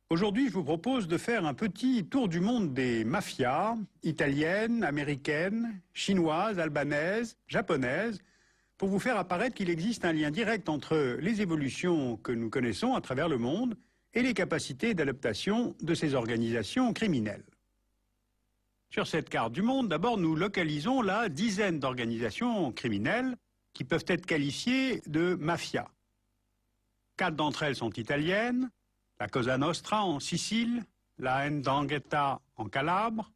Aujourd'hui, je vous propose de faire un petit tour du monde des mafias italiennes, américaines, chinoises, albanaises, japonaises, pour vous faire apparaître qu'il existe un lien direct entre les évolutions que nous connaissons à travers le monde et les capacités d'adaptation de ces organisations criminelles. Sur cette carte du monde, d'abord, nous localisons la dizaine d'organisations criminelles qui peuvent être qualifiées de mafias. 4 d'entre elles sont italiennes, la Cosa Nostra en Sicile, la 'Ndrangheta en Calabre,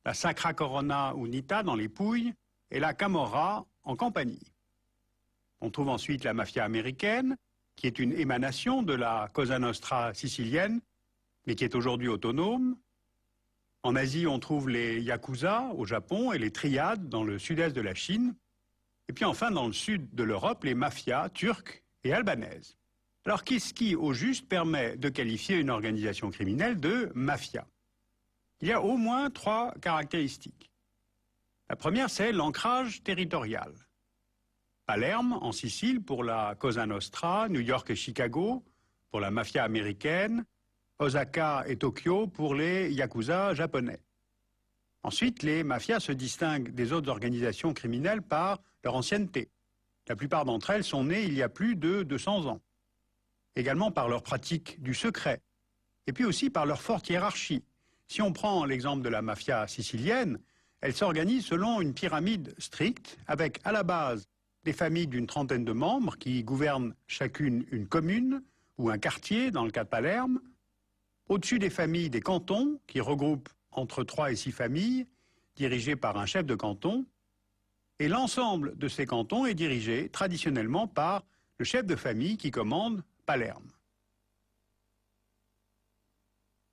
la Sacra Corona Unita dans les Pouilles et la Camorra en Campanie. On trouve ensuite la mafia américaine, qui est une émanation de la Cosa Nostra sicilienne, mais qui est aujourd'hui autonome. En Asie, on trouve les Yakuza au Japon et les Triades dans le sud-est de la Chine. Et puis enfin, dans le sud de l'Europe, les mafias turques et albanaises. Alors, qu'est-ce qui, au juste, permet de qualifier une organisation criminelle de mafia? Il y a au moins 3 caractéristiques. La première, c'est l'ancrage territorial. Palerme, en Sicile, pour la Cosa Nostra, New York et Chicago, pour la mafia américaine, Osaka et Tokyo pour les Yakuza japonais. Ensuite, les mafias se distinguent des autres organisations criminelles par leur ancienneté. La plupart d'entre elles sont nées il y a plus de 200 ans. Également par leur pratique du secret, et puis aussi par leur forte hiérarchie. Si on prend l'exemple de la mafia sicilienne, elle s'organise selon une pyramide stricte, avec à la base des familles d'une trentaine de membres qui gouvernent chacune une commune ou un quartier, dans le cas de Palerme. Au-dessus des familles, des cantons, qui regroupent entre 3 et 6 familles, dirigées par un chef de canton. Et l'ensemble de ces cantons est dirigé traditionnellement par le chef de famille qui commande Palerme.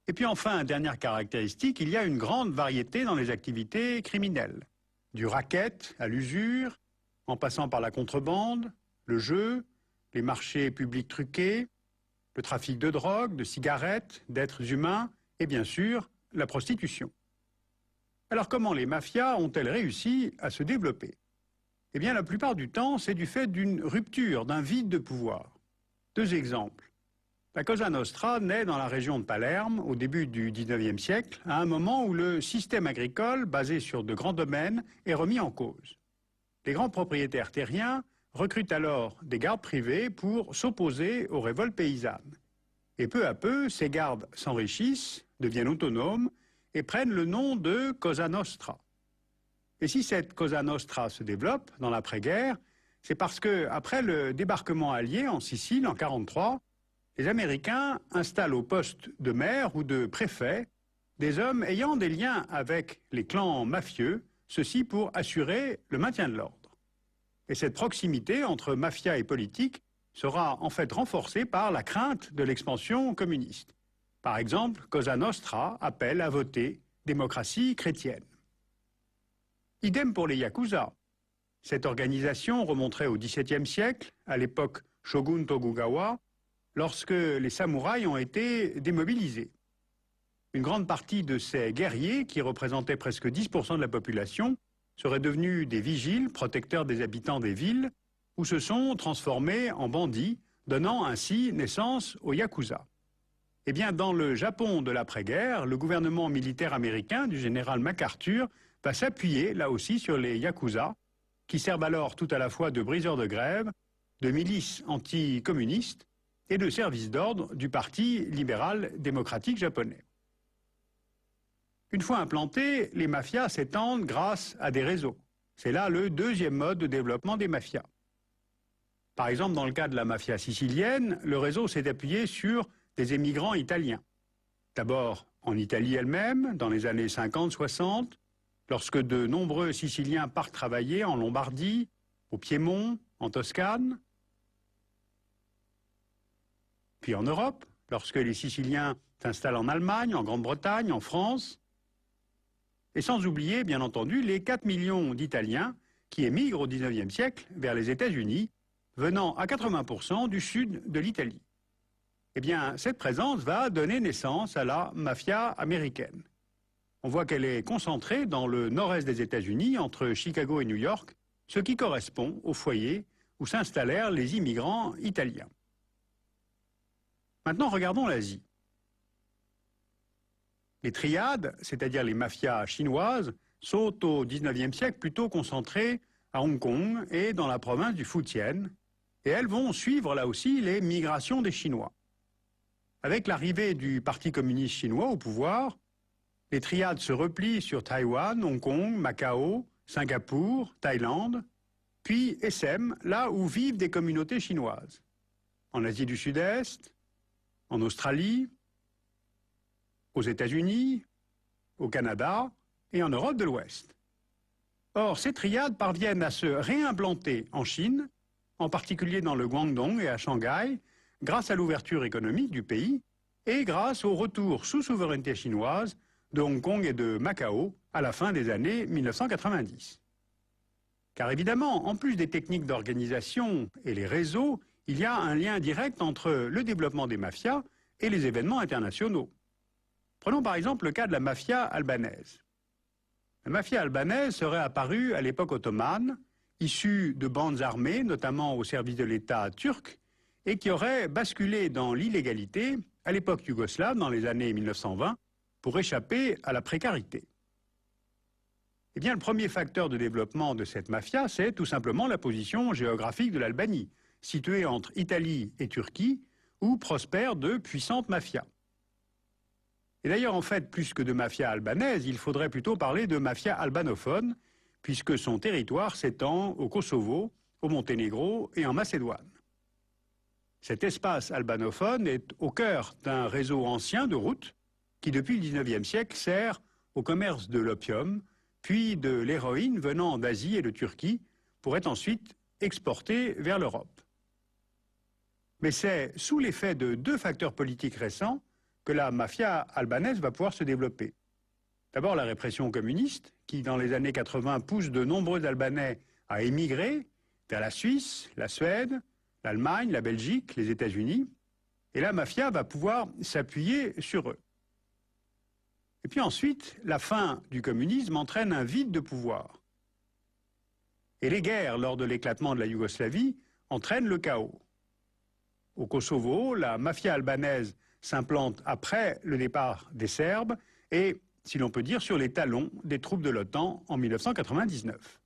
Et puis enfin, dernière caractéristique, il y a une grande variété dans les activités criminelles. Du racket à l'usure, en passant par la contrebande, le jeu, les marchés publics truqués, le trafic de drogue, de cigarettes, d'êtres humains et bien sûr, la prostitution. Alors comment les mafias ont-elles réussi à se développer? Eh bien, la plupart du temps, c'est du fait d'une rupture, d'un vide de pouvoir. 2 exemples. La Cosa Nostra naît dans la région de Palerme au début du XIXe siècle, à un moment où le système agricole, basé sur de grands domaines, est remis en cause. Les grands propriétaires terriens recrutent alors des gardes privés pour s'opposer aux révoltes paysannes. Et peu à peu, ces gardes s'enrichissent, deviennent autonomes et prennent le nom de Cosa Nostra. Et si cette Cosa Nostra se développe dans l'après-guerre, c'est parce que, après le débarquement allié en Sicile en 1943, les Américains installent au poste de maire ou de préfet des hommes ayant des liens avec les clans mafieux, ceci pour assurer le maintien de l'ordre. Et cette proximité entre mafia et politique sera en fait renforcée par la crainte de l'expansion communiste. Par exemple, Cosa Nostra appelle à voter démocratie chrétienne. Idem pour les Yakuza. Cette organisation remonterait au XVIIe siècle, à l'époque Shogun Tokugawa, lorsque les samouraïs ont été démobilisés. Une grande partie de ces guerriers, qui représentaient presque 10% de la population, seraient devenus des vigiles, protecteurs des habitants des villes, ou se sont transformés en bandits, donnant ainsi naissance aux Yakuza. Eh bien, dans le Japon de l'après-guerre, le gouvernement militaire américain du général MacArthur va s'appuyer là aussi sur les Yakuza, qui servent alors tout à la fois de briseurs de grève, de milices anticommunistes et de service d'ordre du Parti libéral démocratique japonais. Une fois implantés, les mafias s'étendent grâce à des réseaux. C'est là le 2e mode de développement des mafias. Par exemple, dans le cas de la mafia sicilienne, le réseau s'est appuyé sur des émigrants italiens. D'abord en Italie elle-même, dans les années 50-60, lorsque de nombreux Siciliens partent travailler en Lombardie, au Piémont, en Toscane. Puis en Europe, lorsque les Siciliens s'installent en Allemagne, en Grande-Bretagne, en France. Et sans oublier, bien entendu, les 4 millions d'Italiens qui émigrent au XIXe siècle vers les États-Unis, venant à 80% du sud de l'Italie. Eh bien, cette présence va donner naissance à la mafia américaine. On voit qu'elle est concentrée dans le nord-est des États-Unis, entre Chicago et New York, ce qui correspond au foyer où s'installèrent les immigrants italiens. Maintenant, regardons l'Asie. Les triades, c'est-à-dire les mafias chinoises, sont au XIXe siècle plutôt concentrées à Hong Kong et dans la province du Fujian, et elles vont suivre là aussi les migrations des Chinois. Avec l'arrivée du Parti communiste chinois au pouvoir, les triades se replient sur Taïwan, Hong Kong, Macao, Singapour, Thaïlande, puis essaiment là où vivent des communautés chinoises. En Asie du Sud-Est, en Australie, aux États-Unis, au Canada et en Europe de l'Ouest. Or, ces triades parviennent à se réimplanter en Chine, en particulier dans le Guangdong et à Shanghai, grâce à l'ouverture économique du pays et grâce au retour sous souveraineté chinoise de Hong Kong et de Macao à la fin des années 1990. Car évidemment, en plus des techniques d'organisation et les réseaux, il y a un lien direct entre le développement des mafias et les événements internationaux. Prenons par exemple le cas de la mafia albanaise. La mafia albanaise serait apparue à l'époque ottomane, issue de bandes armées, notamment au service de l'État turc, et qui aurait basculé dans l'illégalité à l'époque yougoslave, dans les années 1920, pour échapper à la précarité. Eh bien, le premier facteur de développement de cette mafia, c'est tout simplement la position géographique de l'Albanie, située entre Italie et Turquie, où prospèrent de puissantes mafias. Et d'ailleurs, en fait, plus que de mafia albanaise, il faudrait plutôt parler de mafia albanophone, puisque son territoire s'étend au Kosovo, au Monténégro et en Macédoine. Cet espace albanophone est au cœur d'un réseau ancien de routes qui, depuis le XIXe siècle, sert au commerce de l'opium, puis de l'héroïne venant d'Asie et de Turquie, pour être ensuite exportée vers l'Europe. Mais c'est sous l'effet de deux facteurs politiques récents que la mafia albanaise va pouvoir se développer. D'abord la répression communiste, qui dans les années 80 pousse de nombreux Albanais à émigrer vers la Suisse, la Suède, l'Allemagne, la Belgique, les États-Unis, et la mafia va pouvoir s'appuyer sur eux. Et puis ensuite, la fin du communisme entraîne un vide de pouvoir. Et les guerres lors de l'éclatement de la Yougoslavie entraînent le chaos. Au Kosovo, la mafia albanaise s'implante après le départ des Serbes et, si l'on peut dire, sur les talons des troupes de l'OTAN en 1999.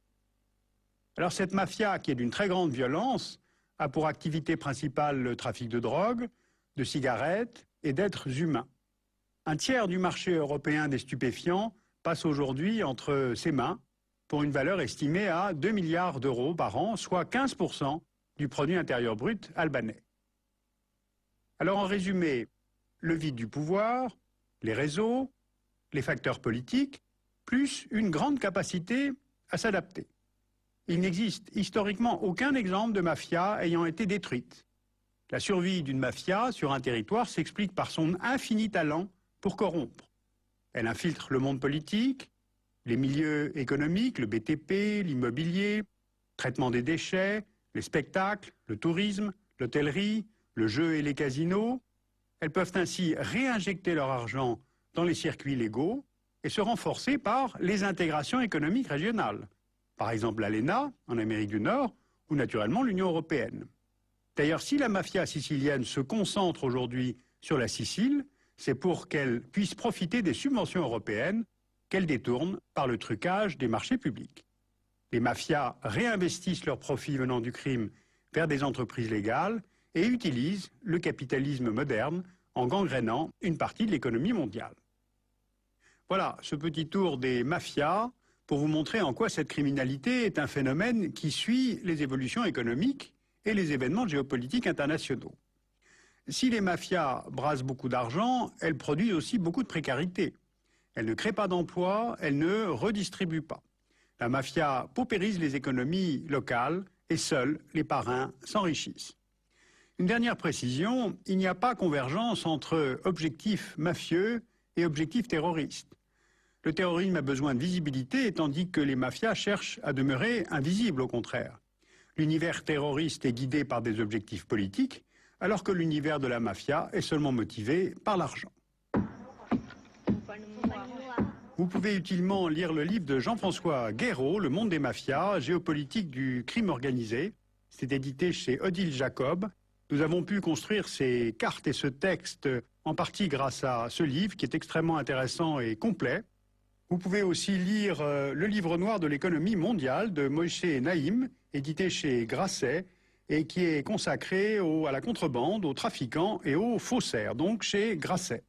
Alors cette mafia, qui est d'une très grande violence, a pour activité principale le trafic de drogue, de cigarettes et d'êtres humains. Un tiers du marché européen des stupéfiants passe aujourd'hui entre ses mains pour une valeur estimée à 2 milliards d'euros par an, soit 15% du produit intérieur brut albanais. Alors en résumé, le vide du pouvoir, les réseaux, les facteurs politiques, plus une grande capacité à s'adapter. Il n'existe historiquement aucun exemple de mafia ayant été détruite. La survie d'une mafia sur un territoire s'explique par son infini talent pour corrompre. Elle infiltre le monde politique, les milieux économiques, le BTP, l'immobilier, traitement des déchets, les spectacles, le tourisme, l'hôtellerie, le jeu et les casinos. Elles peuvent ainsi réinjecter leur argent dans les circuits légaux et se renforcer par les intégrations économiques régionales. Par exemple l'ALENA, en Amérique du Nord, ou naturellement l'Union européenne. D'ailleurs, si la mafia sicilienne se concentre aujourd'hui sur la Sicile, c'est pour qu'elle puisse profiter des subventions européennes qu'elle détourne par le trucage des marchés publics. Les mafias réinvestissent leurs profits venant du crime vers des entreprises légales et utilisent le capitalisme moderne en gangrénant une partie de l'économie mondiale. Voilà ce petit tour des mafias pour vous montrer en quoi cette criminalité est un phénomène qui suit les évolutions économiques et les événements géopolitiques internationaux. Si les mafias brassent beaucoup d'argent, elles produisent aussi beaucoup de précarité. Elles ne créent pas d'emplois, elles ne redistribuent pas. La mafia paupérise les économies locales et seuls les parrains s'enrichissent. Une dernière précision, il n'y a pas convergence entre objectifs mafieux et objectifs terroristes. Le terrorisme a besoin de visibilité, tandis que les mafias cherchent à demeurer invisibles, au contraire. L'univers terroriste est guidé par des objectifs politiques, alors que l'univers de la mafia est seulement motivé par l'argent. Vous pouvez utilement lire le livre de Jean-François Guéraud, Le monde des mafias, géopolitique du crime organisé. C'est édité chez Odile Jacob, Nous avons pu construire ces cartes et ce texte en partie grâce à ce livre qui est extrêmement intéressant et complet. Vous pouvez aussi lire le livre noir de l'économie mondiale de Moïse Naïm, édité chez Grasset, et qui est consacré à la contrebande, aux trafiquants et aux faussaires, donc chez Grasset.